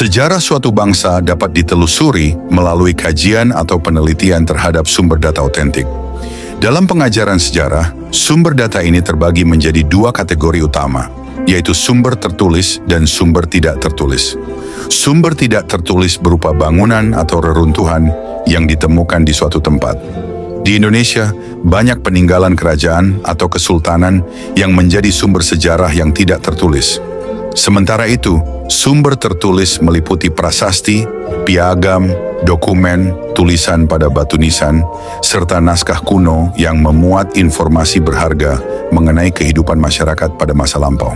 Sejarah suatu bangsa dapat ditelusuri melalui kajian atau penelitian terhadap sumber data otentik. Dalam pengajaran sejarah, sumber data ini terbagi menjadi dua kategori utama, yaitu sumber tertulis dan sumber tidak tertulis. Sumber tidak tertulis berupa bangunan atau reruntuhan yang ditemukan di suatu tempat. Di Indonesia, banyak peninggalan kerajaan atau kesultanan yang menjadi sumber sejarah yang tidak tertulis. Sementara itu, sumber tertulis meliputi prasasti, piagam, dokumen, tulisan pada batu nisan, serta naskah kuno yang memuat informasi berharga mengenai kehidupan masyarakat pada masa lampau.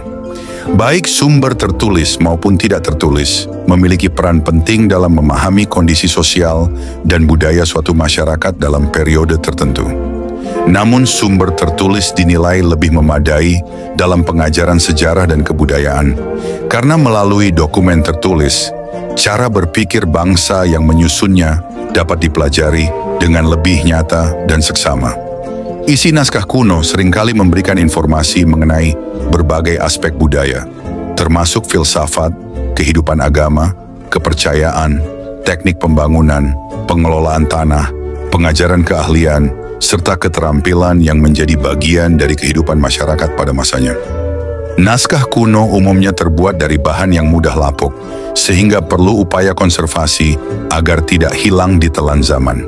Baik sumber tertulis maupun tidak tertulis memiliki peran penting dalam memahami kondisi sosial dan budaya suatu masyarakat dalam periode tertentu. Namun sumber tertulis dinilai lebih memadai dalam pengajaran sejarah dan kebudayaan, karena melalui dokumen tertulis, cara berpikir bangsa yang menyusunnya dapat dipelajari dengan lebih nyata dan seksama. Isi naskah kuno seringkali memberikan informasi mengenai berbagai aspek budaya, termasuk filsafat, kehidupan agama, kepercayaan, teknik pembangunan, pengelolaan tanah, pengajaran keahlian, serta keterampilan yang menjadi bagian dari kehidupan masyarakat pada masanya. Naskah kuno umumnya terbuat dari bahan yang mudah lapuk, sehingga perlu upaya konservasi agar tidak hilang di telan zaman.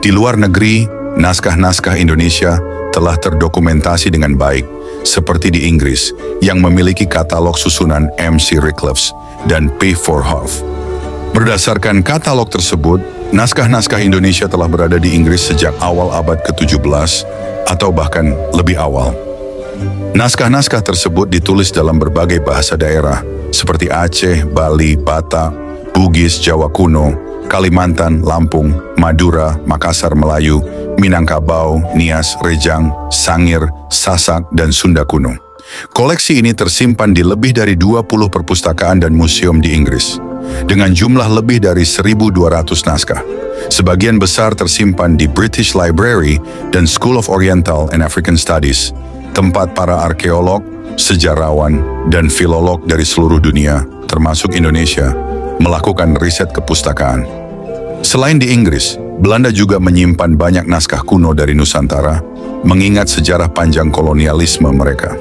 Di luar negeri, naskah-naskah Indonesia telah terdokumentasi dengan baik, seperti di Inggris, yang memiliki katalog susunan M.C. Rickliffs dan P. Voorhoff. Berdasarkan katalog tersebut, naskah-naskah Indonesia telah berada di Inggris sejak awal abad ke-17 atau bahkan lebih awal. Naskah-naskah tersebut ditulis dalam berbagai bahasa daerah seperti Aceh, Bali, Batak, Bugis, Jawa kuno, Kalimantan, Lampung, Madura, Makassar, Melayu, Minangkabau, Nias, Rejang, Sangir, Sasak, dan Sunda kuno. Koleksi ini tersimpan di lebih dari 20 perpustakaan dan museum di Inggris, dengan jumlah lebih dari 1.200 naskah. Sebagian besar tersimpan di British Library dan School of Oriental and African Studies, tempat para arkeolog, sejarawan, dan filolog dari seluruh dunia, termasuk Indonesia, melakukan riset kepustakaan. Selain di Inggris, Belanda juga menyimpan banyak naskah kuno dari Nusantara, mengingat sejarah panjang kolonialisme mereka.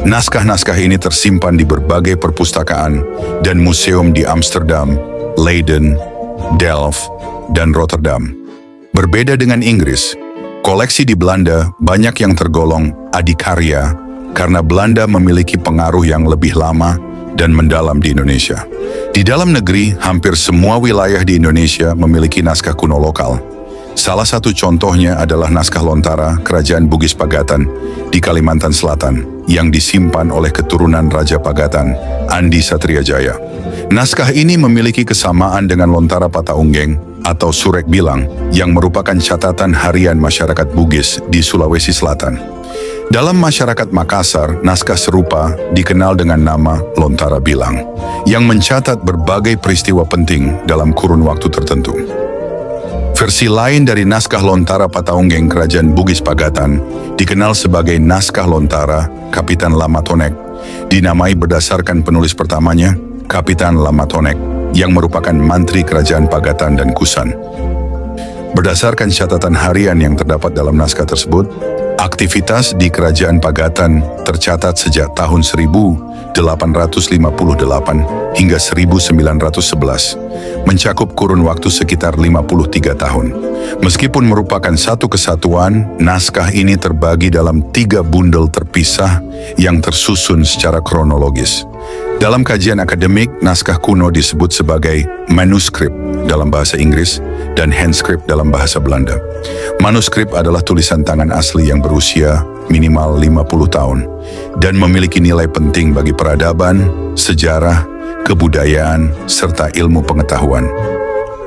Naskah-naskah ini tersimpan di berbagai perpustakaan dan museum di Amsterdam, Leiden, Delft, dan Rotterdam. Berbeda dengan Inggris, koleksi di Belanda banyak yang tergolong adikarya karena Belanda memiliki pengaruh yang lebih lama dan mendalam di Indonesia. Di dalam negeri, hampir semua wilayah di Indonesia memiliki naskah kuno lokal. Salah satu contohnya adalah naskah Lontara Kerajaan Bugis Pagatan di Kalimantan Selatan yang disimpan oleh keturunan Raja Pagatan, Andi Satriajaya. Naskah ini memiliki kesamaan dengan Lontara Pataunggeng atau Surek Bilang yang merupakan catatan harian masyarakat Bugis di Sulawesi Selatan. Dalam masyarakat Makassar, naskah serupa dikenal dengan nama Lontara Bilang, yang mencatat berbagai peristiwa penting dalam kurun waktu tertentu. Versi lain dari naskah Lontara Pataunggeng Kerajaan Bugis Pagatan dikenal sebagai naskah Lontara Kapitan Lamatonek, dinamai berdasarkan penulis pertamanya, Kapitan Lamatonek, yang merupakan mantri Kerajaan Pagatan dan Kusan. Berdasarkan catatan harian yang terdapat dalam naskah tersebut, aktivitas di Kerajaan Pagatan tercatat sejak tahun 1858 hingga 1911, mencakup kurun waktu sekitar 53 tahun. Meskipun merupakan satu kesatuan, naskah ini terbagi dalam 3 bundel terpisah yang tersusun secara kronologis. Dalam kajian akademik, naskah kuno disebut sebagai manuskrip dalam bahasa Inggris dan handscript dalam bahasa Belanda. Manuskrip adalah tulisan tangan asli yang berusia minimal 50 tahun dan memiliki nilai penting bagi peradaban, sejarah, kebudayaan, serta ilmu pengetahuan.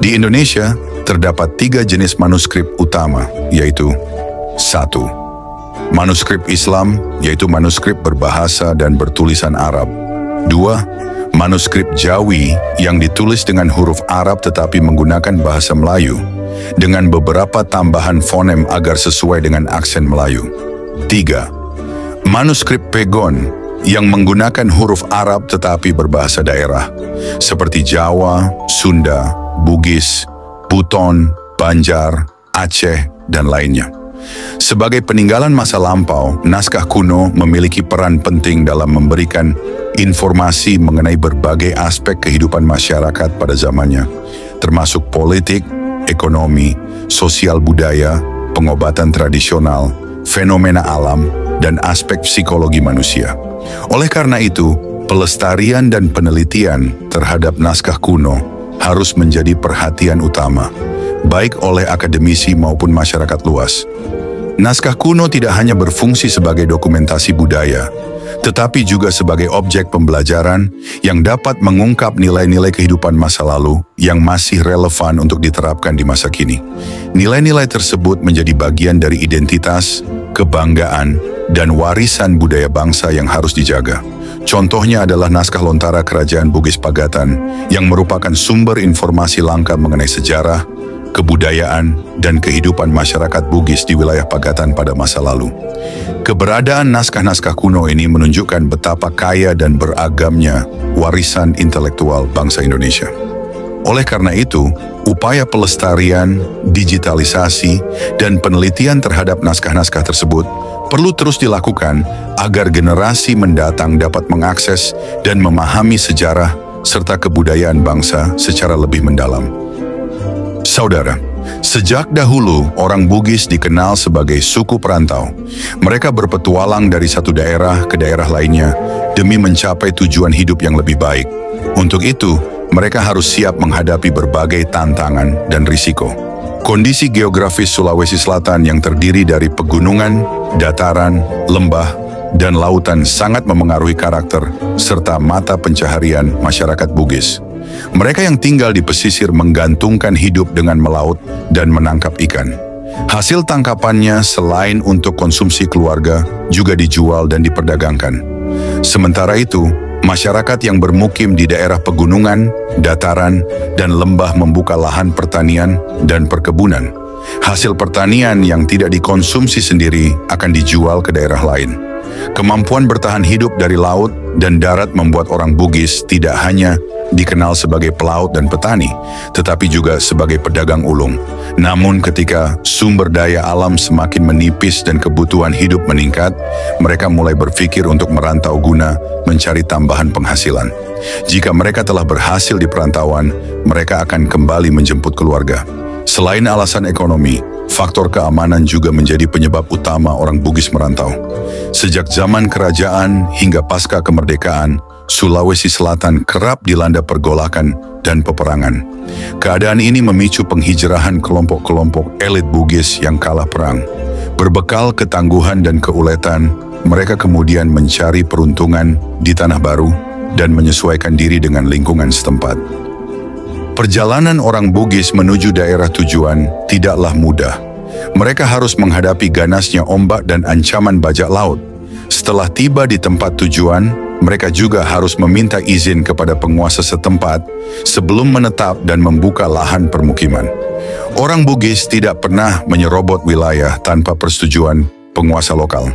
Di Indonesia, terdapat 3 jenis manuskrip utama, yaitu 1. Manuskrip Islam, yaitu manuskrip berbahasa dan bertulisan Arab. 2. Manuskrip Jawi yang ditulis dengan huruf Arab tetapi menggunakan bahasa Melayu, dengan beberapa tambahan fonem agar sesuai dengan aksen Melayu. 3. Manuskrip Pegon yang menggunakan huruf Arab tetapi berbahasa daerah, seperti Jawa, Sunda, Bugis, Buton, Banjar, Aceh, dan lainnya. Sebagai peninggalan masa lampau, naskah kuno memiliki peran penting dalam memberikan informasi mengenai berbagai aspek kehidupan masyarakat pada zamannya, termasuk politik, ekonomi, sosial budaya, pengobatan tradisional, fenomena alam, dan aspek psikologi manusia. Oleh karena itu, pelestarian dan penelitian terhadap naskah kuno harus menjadi perhatian utama, baik oleh akademisi maupun masyarakat luas. Naskah kuno tidak hanya berfungsi sebagai dokumentasi budaya, tetapi juga sebagai objek pembelajaran yang dapat mengungkap nilai-nilai kehidupan masa lalu yang masih relevan untuk diterapkan di masa kini. Nilai-nilai tersebut menjadi bagian dari identitas, kebanggaan, dan warisan budaya bangsa yang harus dijaga. Contohnya adalah naskah Lontara Kerajaan Bugis Pagatan yang merupakan sumber informasi langka mengenai sejarah, kebudayaan, dan kehidupan masyarakat Bugis di wilayah Pagatan pada masa lalu. Keberadaan naskah-naskah kuno ini menunjukkan betapa kaya dan beragamnya warisan intelektual bangsa Indonesia. Oleh karena itu, upaya pelestarian, digitalisasi, dan penelitian terhadap naskah-naskah tersebut perlu terus dilakukan agar generasi mendatang dapat mengakses dan memahami sejarah serta kebudayaan bangsa secara lebih mendalam. Saudara, sejak dahulu orang Bugis dikenal sebagai suku perantau. Mereka berpetualang dari satu daerah ke daerah lainnya demi mencapai tujuan hidup yang lebih baik. Untuk itu, mereka harus siap menghadapi berbagai tantangan dan risiko. Kondisi geografis Sulawesi Selatan yang terdiri dari pegunungan, dataran, lembah, dan lautan sangat memengaruhi karakter serta mata pencaharian masyarakat Bugis. Mereka yang tinggal di pesisir menggantungkan hidup dengan melaut dan menangkap ikan. Hasil tangkapannya selain untuk konsumsi keluarga juga dijual dan diperdagangkan. Sementara itu, masyarakat yang bermukim di daerah pegunungan, dataran, dan lembah membuka lahan pertanian dan perkebunan. Hasil pertanian yang tidak dikonsumsi sendiri akan dijual ke daerah lain. Kemampuan bertahan hidup dari laut dan darat membuat orang Bugis tidak hanya dikenal sebagai pelaut dan petani, tetapi juga sebagai pedagang ulung. Namun ketika sumber daya alam semakin menipis dan kebutuhan hidup meningkat, mereka mulai berpikir untuk merantau guna mencari tambahan penghasilan. Jika mereka telah berhasil di perantauan, mereka akan kembali menjemput keluarga. Selain alasan ekonomi, faktor keamanan juga menjadi penyebab utama orang Bugis merantau. Sejak zaman kerajaan hingga pasca kemerdekaan, Sulawesi Selatan kerap dilanda pergolakan dan peperangan. Keadaan ini memicu penghijrahan kelompok-kelompok elit Bugis yang kalah perang. Berbekal ketangguhan dan keuletan, mereka kemudian mencari peruntungan di tanah baru dan menyesuaikan diri dengan lingkungan setempat. Perjalanan orang Bugis menuju daerah tujuan tidaklah mudah. Mereka harus menghadapi ganasnya ombak dan ancaman bajak laut. Setelah tiba di tempat tujuan, mereka juga harus meminta izin kepada penguasa setempat sebelum menetap dan membuka lahan permukiman. Orang Bugis tidak pernah menyerobot wilayah tanpa persetujuan penguasa lokal.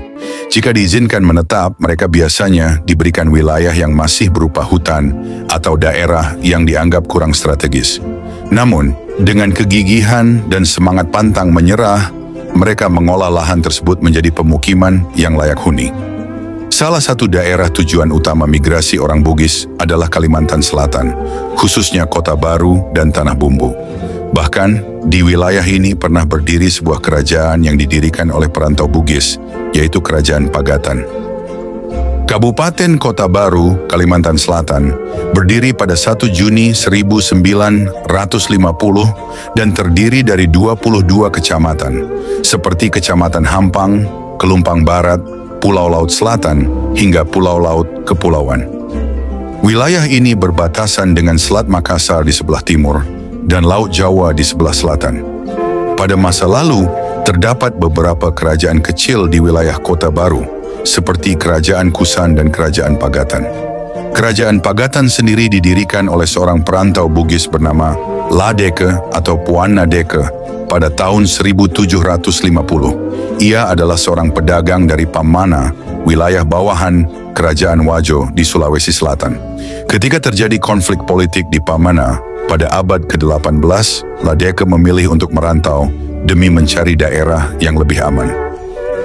Jika diizinkan menetap, mereka biasanya diberikan wilayah yang masih berupa hutan atau daerah yang dianggap kurang strategis. Namun, dengan kegigihan dan semangat pantang menyerah, mereka mengolah lahan tersebut menjadi pemukiman yang layak huni. Salah satu daerah tujuan utama migrasi orang Bugis adalah Kalimantan Selatan, khususnya Kota Baru dan Tanah Bumbu. Bahkan, di wilayah ini pernah berdiri sebuah kerajaan yang didirikan oleh perantau Bugis, yaitu Kerajaan Pagatan. Kabupaten Kota Baru, Kalimantan Selatan, berdiri pada 1 Juni 1950 dan terdiri dari 22 kecamatan, seperti Kecamatan Hampang, Kelumpang Barat, Pulau Laut Selatan, hingga Pulau Laut Kepulauan. Wilayah ini berbatasan dengan Selat Makassar di sebelah timur dan Laut Jawa di sebelah selatan. Pada masa lalu, terdapat beberapa kerajaan kecil di wilayah Kota Baru, seperti Kerajaan Kusan dan Kerajaan Pagatan. Kerajaan Pagatan sendiri didirikan oleh seorang perantau Bugis bernama Ladeke atau Puan Nadeke pada tahun 1750. Ia adalah seorang pedagang dari Pamana, wilayah bawahan Kerajaan Wajo di Sulawesi Selatan. Ketika terjadi konflik politik di Pamana pada abad ke-18, Ladeke memilih untuk merantau demi mencari daerah yang lebih aman.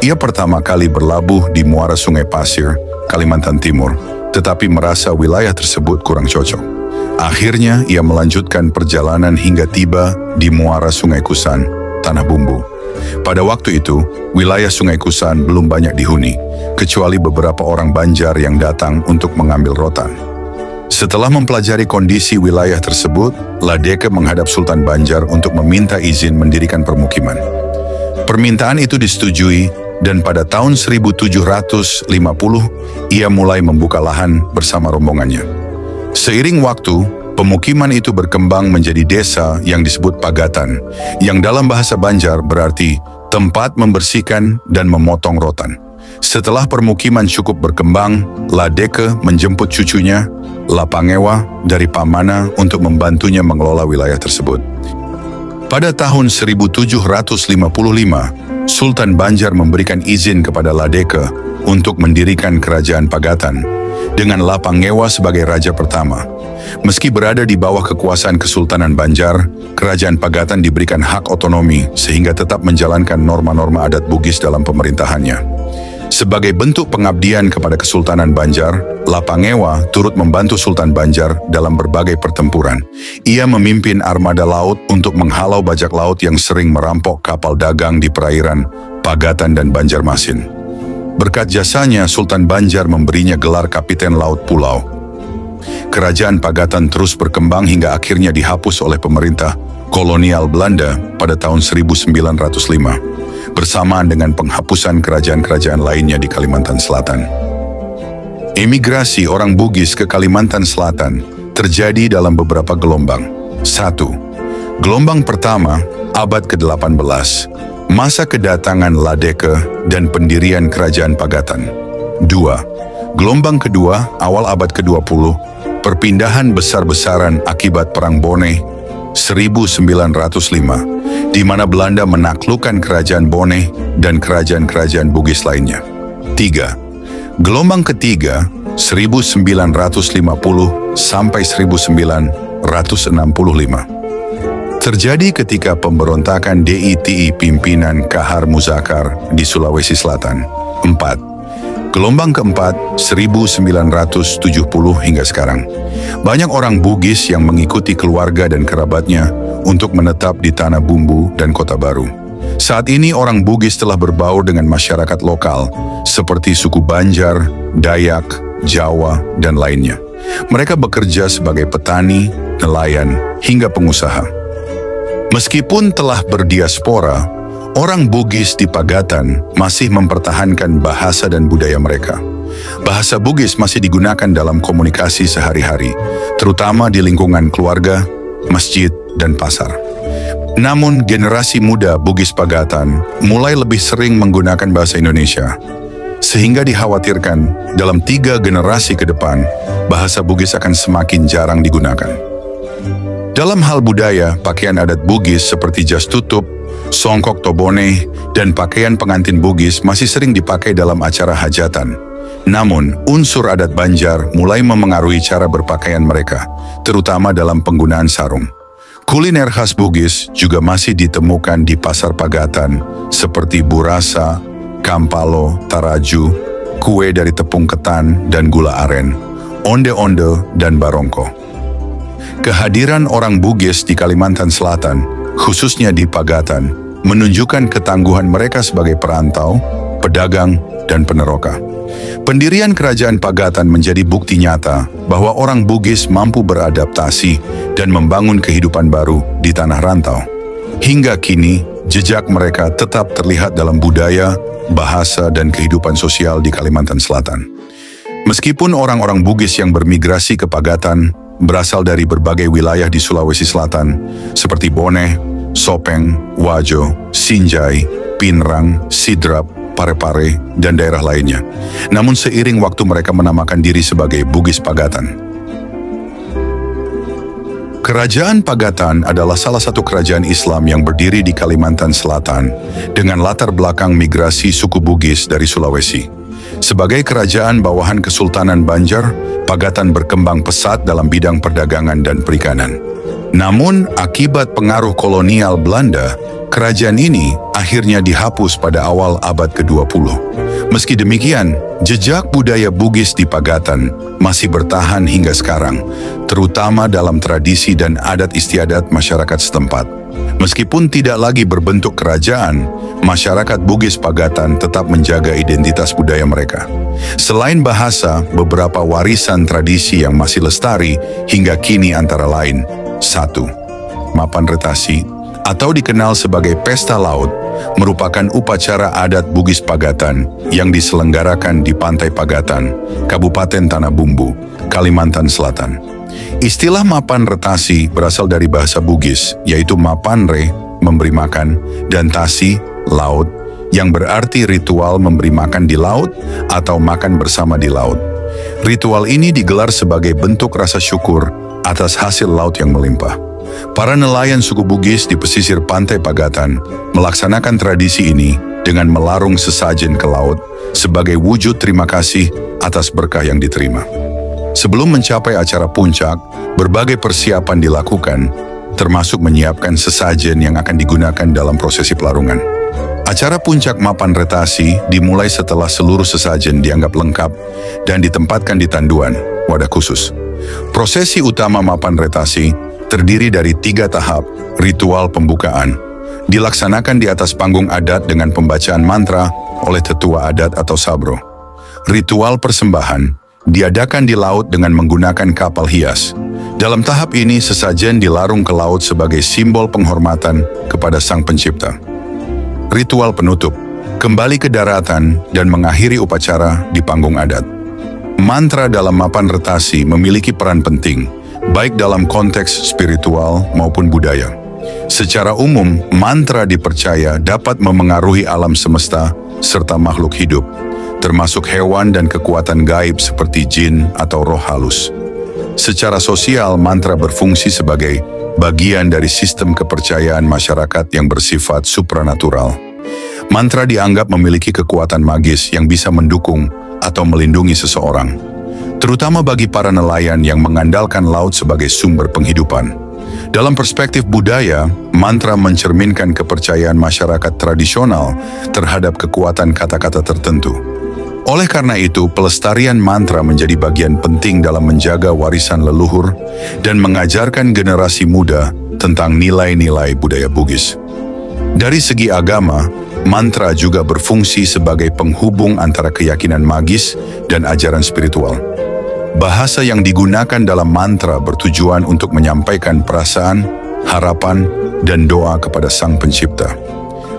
Ia pertama kali berlabuh di muara Sungai Pasir, Kalimantan Timur, tetapi merasa wilayah tersebut kurang cocok. Akhirnya ia melanjutkan perjalanan hingga tiba di muara Sungai Kusan, Tanah Bumbu. Pada waktu itu, wilayah Sungai Kusan belum banyak dihuni, kecuali beberapa orang Banjar yang datang untuk mengambil rotan. Setelah mempelajari kondisi wilayah tersebut, Ladeke menghadap Sultan Banjar untuk meminta izin mendirikan permukiman. Permintaan itu disetujui, dan pada tahun 1750, ia mulai membuka lahan bersama rombongannya. Seiring waktu, pemukiman itu berkembang menjadi desa yang disebut Pagatan, yang dalam bahasa Banjar berarti tempat membersihkan dan memotong rotan. Setelah permukiman cukup berkembang, Ladeke menjemput cucunya, Lapangewa, dari Pamana untuk membantunya mengelola wilayah tersebut. Pada tahun 1755, Sultan Banjar memberikan izin kepada Ladeke untuk mendirikan kerajaan Pagatan, dengan Lapangewa sebagai raja pertama. Meski berada di bawah kekuasaan Kesultanan Banjar, kerajaan Pagatan diberikan hak otonomi sehingga tetap menjalankan norma-norma adat Bugis dalam pemerintahannya. Sebagai bentuk pengabdian kepada Kesultanan Banjar, Lapangewa turut membantu Sultan Banjar dalam berbagai pertempuran. Ia memimpin armada laut untuk menghalau bajak laut yang sering merampok kapal dagang di perairan Pagatan dan Banjarmasin. Berkat jasanya, Sultan Banjar memberinya gelar Kapiten Laut Pulau. Kerajaan Pagatan terus berkembang hingga akhirnya dihapus oleh pemerintah kolonial Belanda pada tahun 1905, bersamaan dengan penghapusan kerajaan-kerajaan lainnya di Kalimantan Selatan. Emigrasi orang Bugis ke Kalimantan Selatan terjadi dalam beberapa gelombang. 1. Gelombang pertama, abad ke-18. Masa kedatangan Ladeke dan pendirian kerajaan Pagatan. 2. Gelombang kedua, awal abad ke-20, perpindahan besar-besaran akibat Perang Bone 1905, di mana Belanda menaklukkan kerajaan Bone dan kerajaan-kerajaan Bugis lainnya. 3. Gelombang ketiga, 1950 sampai 1965. Terjadi ketika pemberontakan DITI pimpinan Kahar Muzakar di Sulawesi Selatan. 4. Gelombang keempat, 1970 hingga sekarang. Banyak orang Bugis yang mengikuti keluarga dan kerabatnya untuk menetap di Tanah Bumbu dan Kota Baru. Saat ini orang Bugis telah berbaur dengan masyarakat lokal seperti suku Banjar, Dayak, Jawa, dan lainnya. Mereka bekerja sebagai petani, nelayan, hingga pengusaha. Meskipun telah berdiaspora, orang Bugis di Pagatan masih mempertahankan bahasa dan budaya mereka. Bahasa Bugis masih digunakan dalam komunikasi sehari-hari, terutama di lingkungan keluarga, masjid, dan pasar. Namun, generasi muda Bugis Pagatan mulai lebih sering menggunakan bahasa Indonesia, sehingga dikhawatirkan dalam 3 generasi ke depan, bahasa Bugis akan semakin jarang digunakan. Dalam hal budaya, pakaian adat Bugis seperti jas tutup, songkok tobone, dan pakaian pengantin Bugis masih sering dipakai dalam acara hajatan. Namun, unsur adat Banjar mulai memengaruhi cara berpakaian mereka, terutama dalam penggunaan sarung. Kuliner khas Bugis juga masih ditemukan di pasar Pagatan, seperti burasa, kampalo, taraju, kue dari tepung ketan dan gula aren, onde-onde, dan barongko. Kehadiran orang Bugis di Kalimantan Selatan, khususnya di Pagatan, menunjukkan ketangguhan mereka sebagai perantau, pedagang, dan peneroka. Pendirian kerajaan Pagatan menjadi bukti nyata bahwa orang Bugis mampu beradaptasi dan membangun kehidupan baru di tanah rantau. Hingga kini, jejak mereka tetap terlihat dalam budaya, bahasa, dan kehidupan sosial di Kalimantan Selatan. Meskipun orang-orang Bugis yang bermigrasi ke Pagatan berasal dari berbagai wilayah di Sulawesi Selatan, seperti Bone, Sopeng, Wajo, Sinjai, Pinrang, Sidrap, Parepare, dan daerah lainnya. Namun seiring waktu mereka menamakan diri sebagai Bugis Pagatan. Kerajaan Pagatan adalah salah satu kerajaan Islam yang berdiri di Kalimantan Selatan dengan latar belakang migrasi suku Bugis dari Sulawesi. Sebagai kerajaan bawahan Kesultanan Banjar, Pagatan berkembang pesat dalam bidang perdagangan dan perikanan. Namun, akibat pengaruh kolonial Belanda, kerajaan ini akhirnya dihapus pada awal abad ke-20. Meski demikian, jejak budaya Bugis di Pagatan masih bertahan hingga sekarang, terutama dalam tradisi dan adat istiadat masyarakat setempat. Meskipun tidak lagi berbentuk kerajaan, masyarakat Bugis Pagatan tetap menjaga identitas budaya mereka. Selain bahasa, beberapa warisan tradisi yang masih lestari hingga kini antara lain: 1. Mapan Retasi, atau dikenal sebagai Pesta Laut, merupakan upacara adat Bugis Pagatan yang diselenggarakan di Pantai Pagatan, Kabupaten Tanah Bumbu, Kalimantan Selatan. Istilah mapan retasi berasal dari bahasa Bugis, yaitu mapanre, memberi makan, dan tasi, laut, yang berarti ritual memberi makan di laut atau makan bersama di laut. Ritual ini digelar sebagai bentuk rasa syukur atas hasil laut yang melimpah. Para nelayan suku Bugis di pesisir Pantai Pagatan melaksanakan tradisi ini dengan melarung sesajen ke laut sebagai wujud terima kasih atas berkah yang diterima. Sebelum mencapai acara puncak, berbagai persiapan dilakukan, termasuk menyiapkan sesajen yang akan digunakan dalam prosesi pelarungan. Acara puncak Mapan Retasi dimulai setelah seluruh sesajen dianggap lengkap dan ditempatkan di tanduan, wadah khusus. Prosesi utama Mapan Retasi terdiri dari 3 tahap ritual pembukaan. Dilaksanakan di atas panggung adat dengan pembacaan mantra oleh tetua adat atau sabro. Ritual persembahan diadakan di laut dengan menggunakan kapal hias. Dalam tahap ini, sesajen dilarung ke laut sebagai simbol penghormatan kepada Sang Pencipta. Ritual penutup, kembali ke daratan dan mengakhiri upacara di panggung adat. Mantra dalam Mapan Retasi memiliki peran penting, baik dalam konteks spiritual maupun budaya. Secara umum, mantra dipercaya dapat memengaruhi alam semesta serta makhluk hidup, termasuk hewan dan kekuatan gaib seperti jin atau roh halus. Secara sosial, mantra berfungsi sebagai bagian dari sistem kepercayaan masyarakat yang bersifat supranatural. Mantra dianggap memiliki kekuatan magis yang bisa mendukung atau melindungi seseorang, terutama bagi para nelayan yang mengandalkan laut sebagai sumber penghidupan. Dalam perspektif budaya, mantra mencerminkan kepercayaan masyarakat tradisional terhadap kekuatan kata-kata tertentu. Oleh karena itu, pelestarian mantra menjadi bagian penting dalam menjaga warisan leluhur dan mengajarkan generasi muda tentang nilai-nilai budaya Bugis. Dari segi agama, mantra juga berfungsi sebagai penghubung antara keyakinan magis dan ajaran spiritual. Bahasa yang digunakan dalam mantra bertujuan untuk menyampaikan perasaan, harapan, dan doa kepada Sang Pencipta.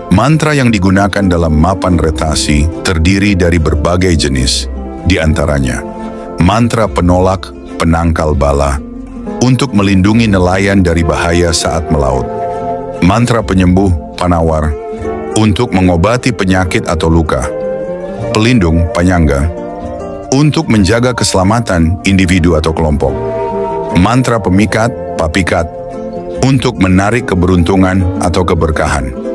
Mantra yang digunakan dalam Mapan Retasi terdiri dari berbagai jenis, di antaranya mantra penolak, penangkal bala, untuk melindungi nelayan dari bahaya saat melaut. Mantra penyembuh, panawar, untuk mengobati penyakit atau luka. Pelindung, panyangga, untuk menjaga keselamatan individu atau kelompok. Mantra pemikat, papikat, untuk menarik keberuntungan atau keberkahan.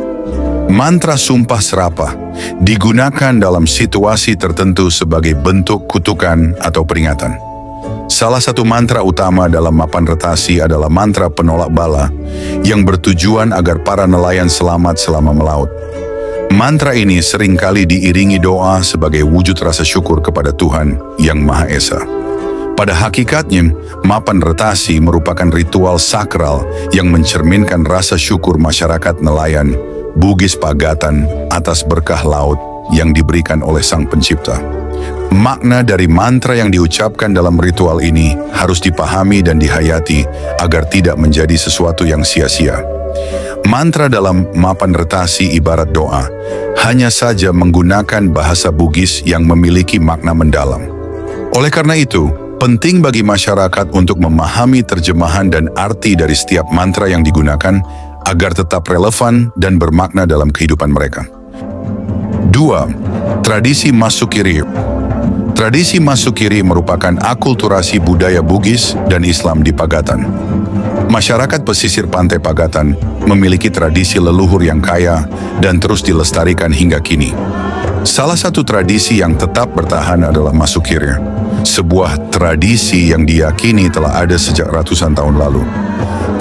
Mantra sumpah serapah digunakan dalam situasi tertentu sebagai bentuk kutukan atau peringatan. Salah satu mantra utama dalam Mapan Retasi adalah mantra penolak bala yang bertujuan agar para nelayan selamat selama melaut. Mantra ini seringkali diiringi doa sebagai wujud rasa syukur kepada Tuhan Yang Maha Esa. Pada hakikatnya, Mapan Retasi merupakan ritual sakral yang mencerminkan rasa syukur masyarakat nelayan Bugis Pagatan atas berkah laut yang diberikan oleh Sang Pencipta. Makna dari mantra yang diucapkan dalam ritual ini harus dipahami dan dihayati agar tidak menjadi sesuatu yang sia-sia. Mantra dalam Mapan Retasi ibarat doa, hanya saja menggunakan bahasa Bugis yang memiliki makna mendalam. Oleh karena itu, penting bagi masyarakat untuk memahami terjemahan dan arti dari setiap mantra yang digunakan agar tetap relevan dan bermakna dalam kehidupan mereka. 2. Tradisi Masukiri. Tradisi Masukiri merupakan akulturasi budaya Bugis dan Islam di Pagatan. Masyarakat pesisir Pantai Pagatan memiliki tradisi leluhur yang kaya dan terus dilestarikan hingga kini. Salah satu tradisi yang tetap bertahan adalah Masukiri, sebuah tradisi yang diyakini telah ada sejak ratusan tahun lalu.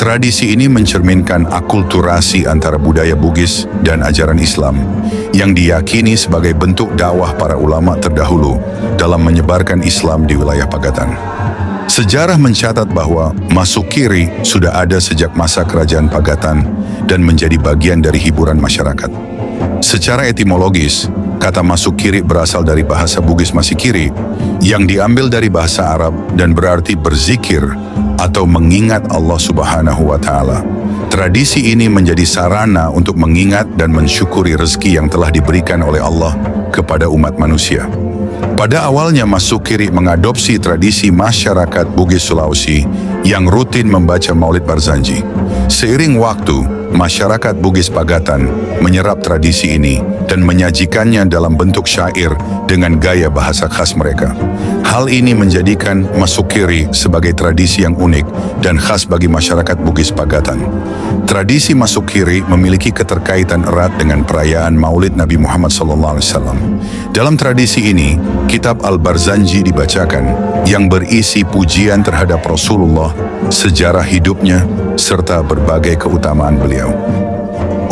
Tradisi ini mencerminkan akulturasi antara budaya Bugis dan ajaran Islam yang diyakini sebagai bentuk dakwah para ulama terdahulu dalam menyebarkan Islam di wilayah Pagatan. Sejarah mencatat bahwa Masukiri sudah ada sejak masa kerajaan Pagatan dan menjadi bagian dari hiburan masyarakat. Secara etimologis, kata Masukiri berasal dari bahasa Bugis Masikiri yang diambil dari bahasa Arab dan berarti berzikir atau mengingat Allah Subhanahu wa Ta'ala. Tradisi ini menjadi sarana untuk mengingat dan mensyukuri rezeki yang telah diberikan oleh Allah kepada umat manusia. Pada awalnya Masukiri mengadopsi tradisi masyarakat Bugis Sulawesi yang rutin membaca Maulid Barzanji. Seiring waktu, masyarakat Bugis Pagatan menyerap tradisi ini dan menyajikannya dalam bentuk syair dengan gaya bahasa khas mereka. Hal ini menjadikan Masukiri sebagai tradisi yang unik dan khas bagi masyarakat Bugis Pagatan. Tradisi Masukiri memiliki keterkaitan erat dengan perayaan Maulid Nabi Muhammad SAW. Dalam tradisi ini, kitab Al-Barzanji dibacakan yang berisi pujian terhadap Rasulullah, sejarah hidupnya, serta berbagai keutamaan beliau.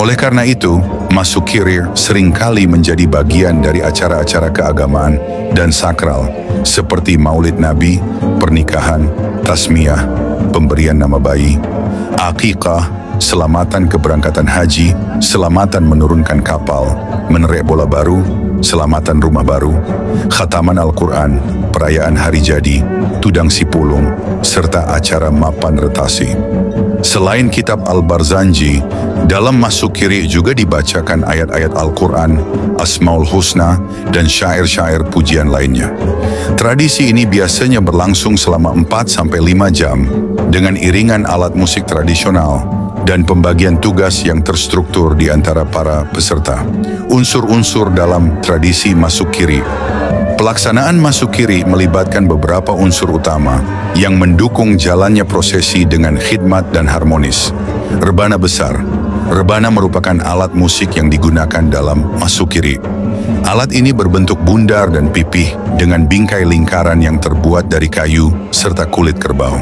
Oleh karena itu, Masukiri seringkali menjadi bagian dari acara-acara keagamaan dan sakral seperti Maulid Nabi, pernikahan, tasmiyah, pemberian nama bayi, akikah, selamatan keberangkatan haji, selamatan menurunkan kapal, menerek bola baru, selamatan rumah baru, khataman Al-Quran, perayaan hari jadi, tudang sipulung, serta acara mapan retasi. Selain kitab Al-Barzanji, dalam Masukiri juga dibacakan ayat-ayat Al-Quran, Asmaul Husna, dan syair-syair pujian lainnya. Tradisi ini biasanya berlangsung selama 4-5 jam dengan iringan alat musik tradisional dan pembagian tugas yang terstruktur di antara para peserta. Unsur-unsur dalam tradisi Masukiri. Pelaksanaan Masukiri melibatkan beberapa unsur utama yang mendukung jalannya prosesi dengan khidmat dan harmonis. Rebana besar. Rebana merupakan alat musik yang digunakan dalam Masukiri. Alat ini berbentuk bundar dan pipih dengan bingkai lingkaran yang terbuat dari kayu serta kulit kerbau.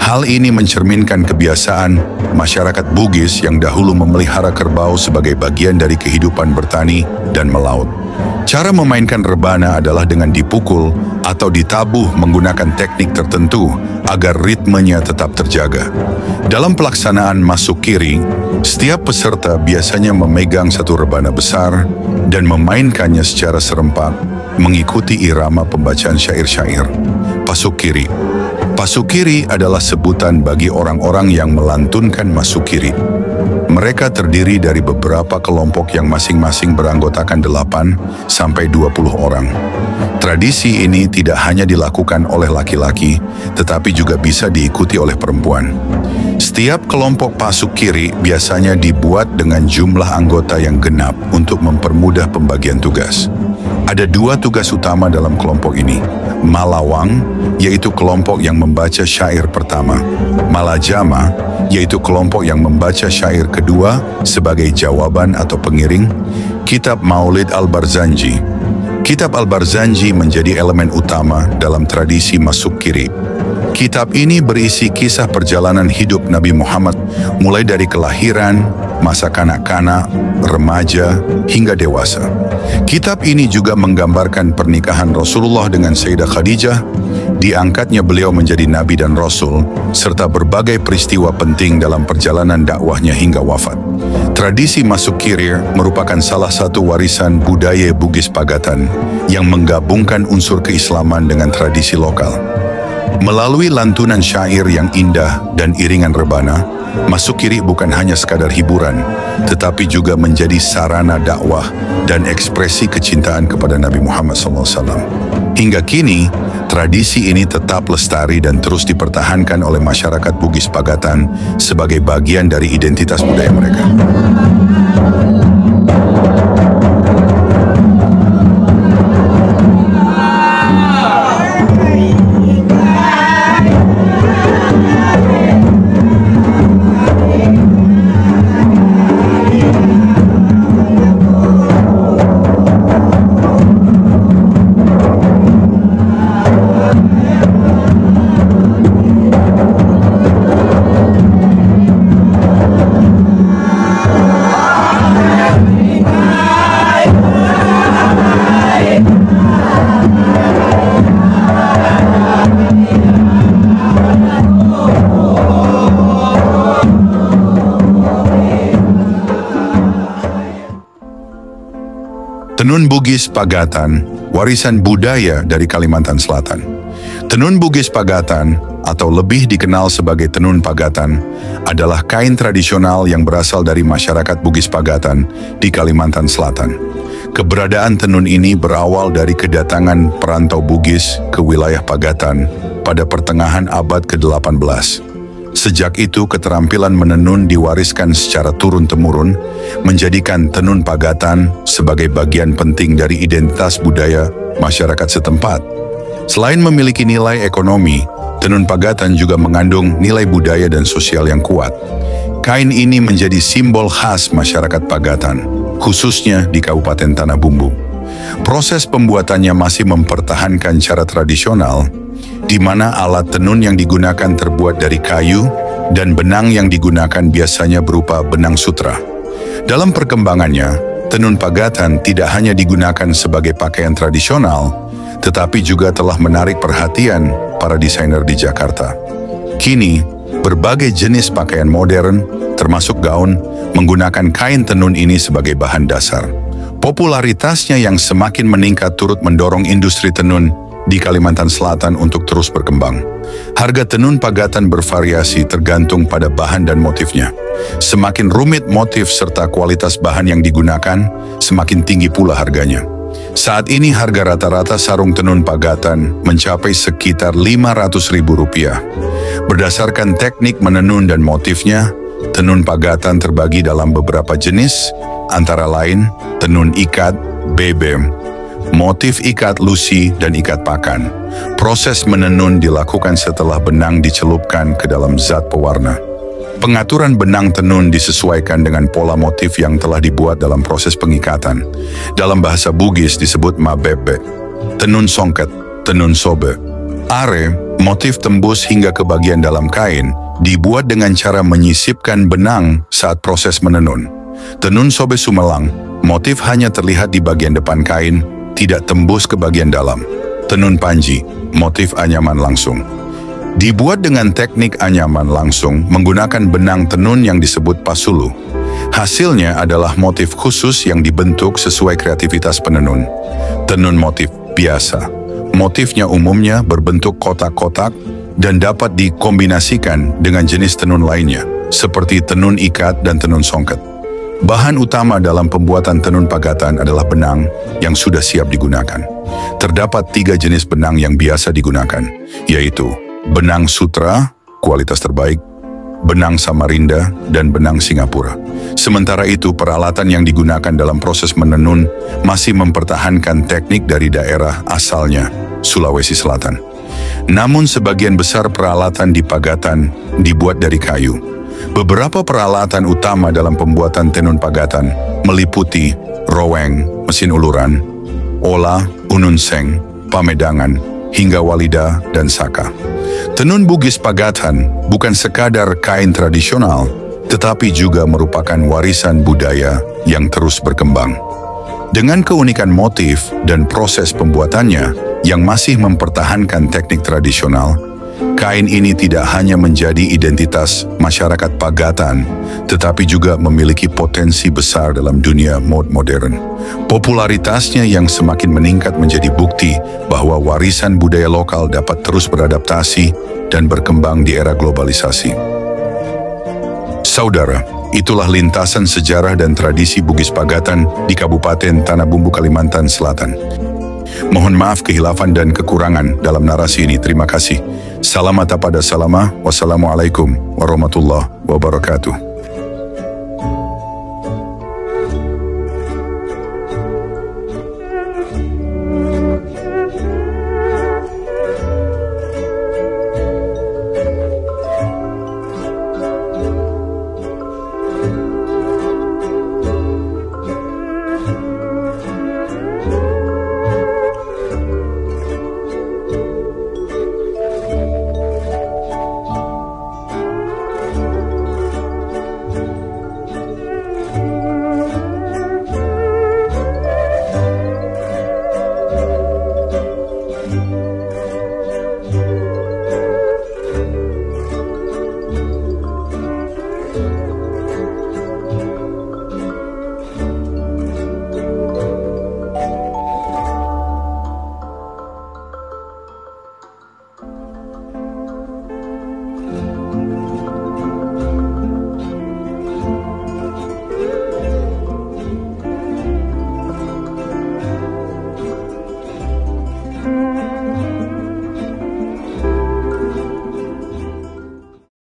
Hal ini mencerminkan kebiasaan masyarakat Bugis yang dahulu memelihara kerbau sebagai bagian dari kehidupan bertani dan melaut. Cara memainkan rebana adalah dengan dipukul atau ditabuh menggunakan teknik tertentu agar ritmenya tetap terjaga. Dalam pelaksanaan Masukiri, setiap peserta biasanya memegang satu rebana besar dan memainkannya secara serempak mengikuti irama pembacaan syair-syair. Pasukiri. Pasukiri adalah sebutan bagi orang-orang yang melantunkan Masukiri. Mereka terdiri dari beberapa kelompok yang masing-masing beranggotakan 8-20 orang. Tradisi ini tidak hanya dilakukan oleh laki-laki, tetapi juga bisa diikuti oleh perempuan. Setiap kelompok Pasukiri biasanya dibuat dengan jumlah anggota yang genap untuk mempermudah pembagian tugas. Ada 2 tugas utama dalam kelompok ini. Malawang, yaitu kelompok yang membaca syair pertama. Malajama, yaitu kelompok yang membaca syair kedua sebagai jawaban atau pengiring. Kitab Maulid Al-Barzanji. Kitab Al-Barzanji menjadi elemen utama dalam tradisi Masukiri. Kitab ini berisi kisah perjalanan hidup Nabi Muhammad mulai dari kelahiran, masa kanak-kanak, remaja, hingga dewasa. Kitab ini juga menggambarkan pernikahan Rasulullah dengan Sayyidah Khadijah, diangkatnya beliau menjadi Nabi dan Rasul, serta berbagai peristiwa penting dalam perjalanan dakwahnya hingga wafat. Tradisi Masukiri merupakan salah satu warisan budaya Bugis Pagatan yang menggabungkan unsur keislaman dengan tradisi lokal. Melalui lantunan syair yang indah dan iringan rebana, Masukiri bukan hanya sekadar hiburan, tetapi juga menjadi sarana dakwah dan ekspresi kecintaan kepada Nabi Muhammad SAW. Hingga kini, tradisi ini tetap lestari dan terus dipertahankan oleh masyarakat Bugis Pagatan sebagai bagian dari identitas budaya mereka. Tenun Bugis Pagatan, warisan budaya dari Kalimantan Selatan. Tenun Bugis Pagatan, atau lebih dikenal sebagai tenun Pagatan, adalah kain tradisional yang berasal dari masyarakat Bugis Pagatan di Kalimantan Selatan. Keberadaan tenun ini berawal dari kedatangan perantau Bugis ke wilayah Pagatan pada pertengahan abad ke-18. Sejak itu, keterampilan menenun diwariskan secara turun-temurun, menjadikan tenun Pagatan sebagai bagian penting dari identitas budaya masyarakat setempat. Selain memiliki nilai ekonomi, tenun Pagatan juga mengandung nilai budaya dan sosial yang kuat. Kain ini menjadi simbol khas masyarakat Pagatan, khususnya di Kabupaten Tanah Bumbu. Proses pembuatannya masih mempertahankan cara tradisional, di mana alat tenun yang digunakan terbuat dari kayu dan benang yang digunakan biasanya berupa benang sutra. Dalam perkembangannya, tenun Pagatan tidak hanya digunakan sebagai pakaian tradisional, tetapi juga telah menarik perhatian para desainer di Jakarta. Kini, berbagai jenis pakaian modern, termasuk gaun, menggunakan kain tenun ini sebagai bahan dasar. Popularitasnya yang semakin meningkat turut mendorong industri tenun di Kalimantan Selatan untuk terus berkembang. Harga tenun Pagatan bervariasi tergantung pada bahan dan motifnya. Semakin rumit motif serta kualitas bahan yang digunakan, semakin tinggi pula harganya. Saat ini harga rata-rata sarung tenun Pagatan mencapai sekitar Rp500.000. Berdasarkan teknik menenun dan motifnya, tenun Pagatan terbagi dalam beberapa jenis, antara lain tenun ikat, bebem, motif ikat lusi, dan ikat pakan. Proses menenun dilakukan setelah benang dicelupkan ke dalam zat pewarna. Pengaturan benang tenun disesuaikan dengan pola motif yang telah dibuat dalam proses pengikatan. Dalam bahasa Bugis disebut mabebe, tenun songket, tenun sobe. Are, motif tembus hingga ke bagian dalam kain, dibuat dengan cara menyisipkan benang saat proses menenun. Tenun sobe sumelang, motif hanya terlihat di bagian depan kain, tidak tembus ke bagian dalam. Tenun panji, motif anyaman langsung. Dibuat dengan teknik anyaman langsung menggunakan benang tenun yang disebut pasulu. Hasilnya adalah motif khusus yang dibentuk sesuai kreativitas penenun. Tenun motif biasa. Motifnya umumnya berbentuk kotak-kotak dan dapat dikombinasikan dengan jenis tenun lainnya, seperti tenun ikat dan tenun songket. Bahan utama dalam pembuatan tenun Pagatan adalah benang yang sudah siap digunakan. Terdapat 3 jenis benang yang biasa digunakan, yaitu benang sutra, kualitas terbaik, benang Samarinda, dan benang Singapura. Sementara itu, peralatan yang digunakan dalam proses menenun masih mempertahankan teknik dari daerah asalnya, Sulawesi Selatan. Namun sebagian besar peralatan di Pagatan dibuat dari kayu. Beberapa peralatan utama dalam pembuatan tenun Pagatan meliputi roweng, mesin uluran, olah, ununseng, pamedangan, hingga walida dan saka. Tenun Bugis Pagatan bukan sekadar kain tradisional, tetapi juga merupakan warisan budaya yang terus berkembang. Dengan keunikan motif dan proses pembuatannya yang masih mempertahankan teknik tradisional, kain ini tidak hanya menjadi identitas masyarakat Pagatan, tetapi juga memiliki potensi besar dalam dunia mode modern. Popularitasnya yang semakin meningkat menjadi bukti bahwa warisan budaya lokal dapat terus beradaptasi dan berkembang di era globalisasi. Saudara, itulah lintasan sejarah dan tradisi Bugis Pagatan di Kabupaten Tanah Bumbu, Kalimantan Selatan. Mohon maaf kehilafan dan kekurangan dalam narasi ini. Terima kasih. Salam pada salama. Wassalamualaikum warahmatullahi wabarakatuh.